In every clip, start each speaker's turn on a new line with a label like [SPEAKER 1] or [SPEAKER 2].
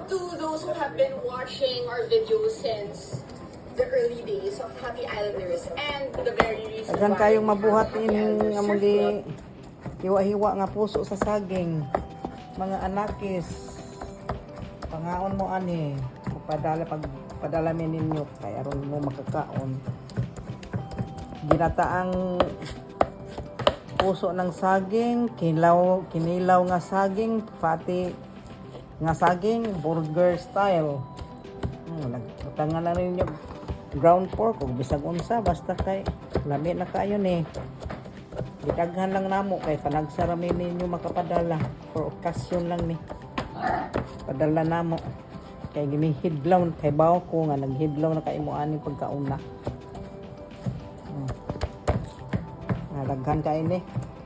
[SPEAKER 1] to those who have been watching our videos since the early days of Happy Islanders and the very recent
[SPEAKER 2] Daghan kayong mabuhat
[SPEAKER 1] Happy
[SPEAKER 2] ining
[SPEAKER 1] Islanders
[SPEAKER 2] among
[SPEAKER 1] Surf Club.
[SPEAKER 2] hiwa-hiwa nga puso sa saging. Mga anakis. Pangaon mo ani. Padala mi ninyo kay aron mo makakaon. Ginataang puso ng saging, kinilaw nga saging, pati nga saging, burger style. Nagtangan na rin yung ground pork o bisag unsa, basta kay lami na kayo ni. Gitaghan lang namo kay panagsarami ninyo makapadala for occasion lang ni. Padala namo kay ginihidlaw kay bawo ko nga naghidlaw na kay mo ani pagkauna. Daghan kay ni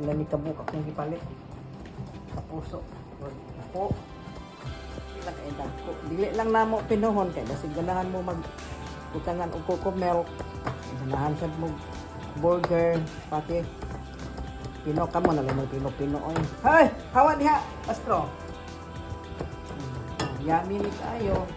[SPEAKER 2] lami kabukak ng gipalit sa puso. Ako dili lang namo pinuhon kay basig ganahan mo mag utangan og coco milk, ganahan sad mo burger, pati pino ka mo na lang pino oy. Hay, hawa diha, Astro. Yummy ni tayo.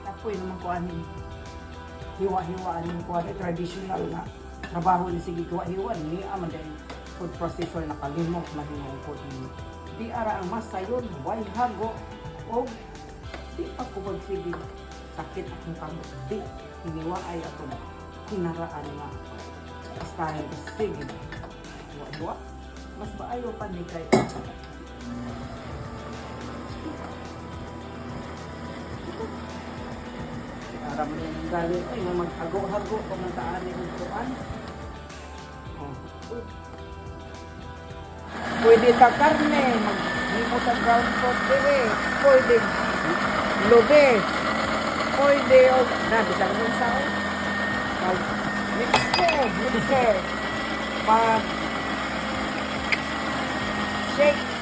[SPEAKER 2] Apoy naman ko ani hiwa-hiwa ani ko ani traditional na trabaho ni sige hiwa-hiwa ni aman dai food processor na kalimot mahimong ko di ara ang masayon way hago o di pa ko sige sakit akong kamot di hiniwa ay ako kinaraan nga style sige hiwa-hiwa mas maayo pa ni kay para mo yung galing ay maghago-hago kung nataan yung tuan. Pwede ta karne, maghimo ta ground pork dire, pwede lobe, pwede o bisang mo sa mixer, pag shake.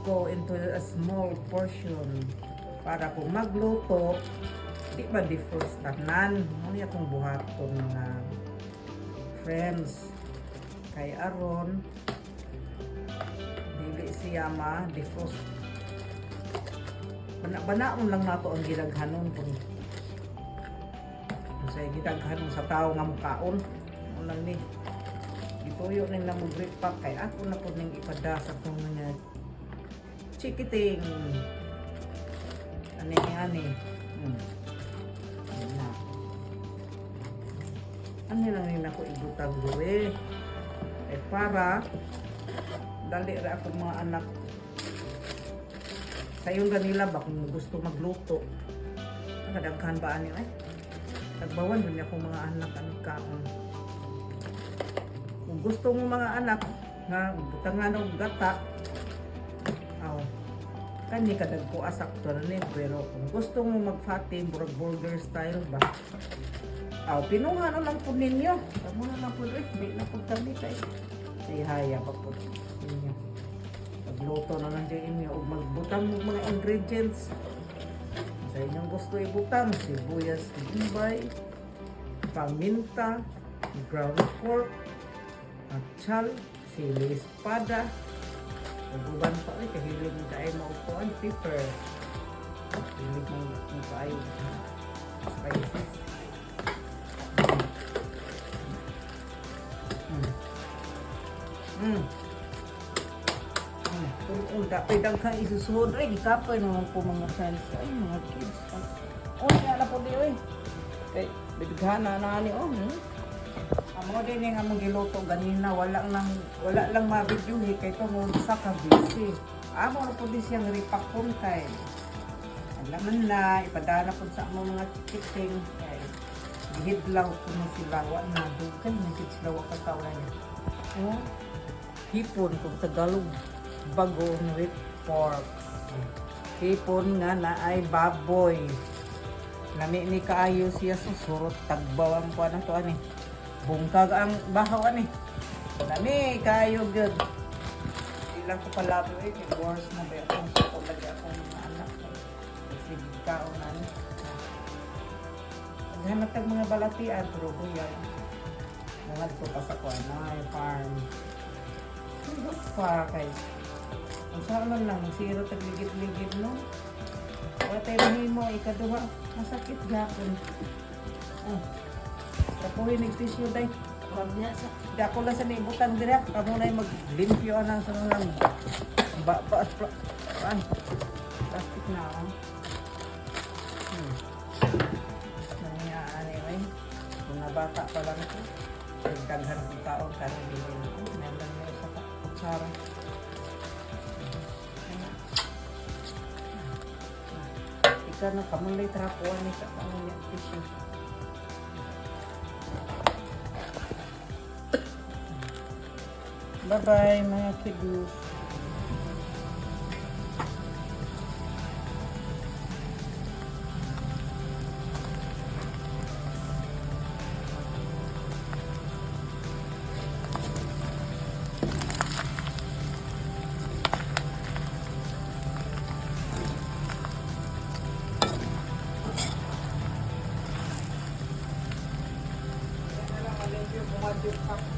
[SPEAKER 2] Go into a small portion para kung magluto di ba defrost tanan mo niya kung buhaton mga friends kay aron dili siya ma defrost banaon lang nato ang gidaghanon kung sa gidaghanon sa tao nga mukaon mo lang ni ituyo nila mo grip pack kay ako na po ning ipada sa kong mga chikiting ani ano lang nila ko ibutang luwe para dali ra ako mga anak sayon kanila ba kung gusto magluto nakadaghan ba ani ay tagbawan din ako mga anak kaon kung gusto mo mga anak nga butangan og gata Kani kadag ko asakto na ni, pero kung gusto mo magfati, murag burger style ba? Aw, pinuha na lang po ninyo. Tamo na lang po, di na po kami kay. Ay, haya pa po ninyo. Magluto na lang din inyo o magbutang ng mga ingredients. Sa inyong gusto ibutang, sibuyas, bombay, paminta, ground pork, atchal, sili espada, uban pa rin, kahilig mo tayo maupuan, pepper, kahilig mo tayo spices. Kung dapat kang isusunod, ay, ikapoy naman po mga friends. Ay, mga kids. Nga na po di, oy. Kay, bibighana na ni, Amo din yung among giluto ganina, wala lang mabidyo, kay ito mo sa kabisi. Amo na po di siyang ripakon kay. Alaman na, ipadana po sa among mga chikiting. Kay, gihidlaw po na sila, wala na, dugan na sila wakatawa niya. Hipon kung Tagalog, bagong with pork. Hipon nga na ay baboy. Lami ni kaayo siya susurot tagbaw ang kuan to ani. Bungkag ang bahaw ani. Lami kaayo gyud. Ilang ko pala kay divorce na ba akong ko lagi akong mga anak. Sige kaon na ni. Hanap tag mga balatian pero buyan. Nangat ko pa sa kuan ay farm. Para kay ang saan lang zero tagligid-ligid no. Wala tayo mahimo ikaduha masakit gapon. Kapoy nagtisyo day. Dako lang sa nibutan dira kamo na maglimpyo anang sa lang. Plastic na anyway. Kung nabata pa lang ito. Daghan ng taon karon dili. Meron na sa kutsara. Ika na kamulay trapuan ni sa pangyan tissue. Bye-bye mga kiddos. Yung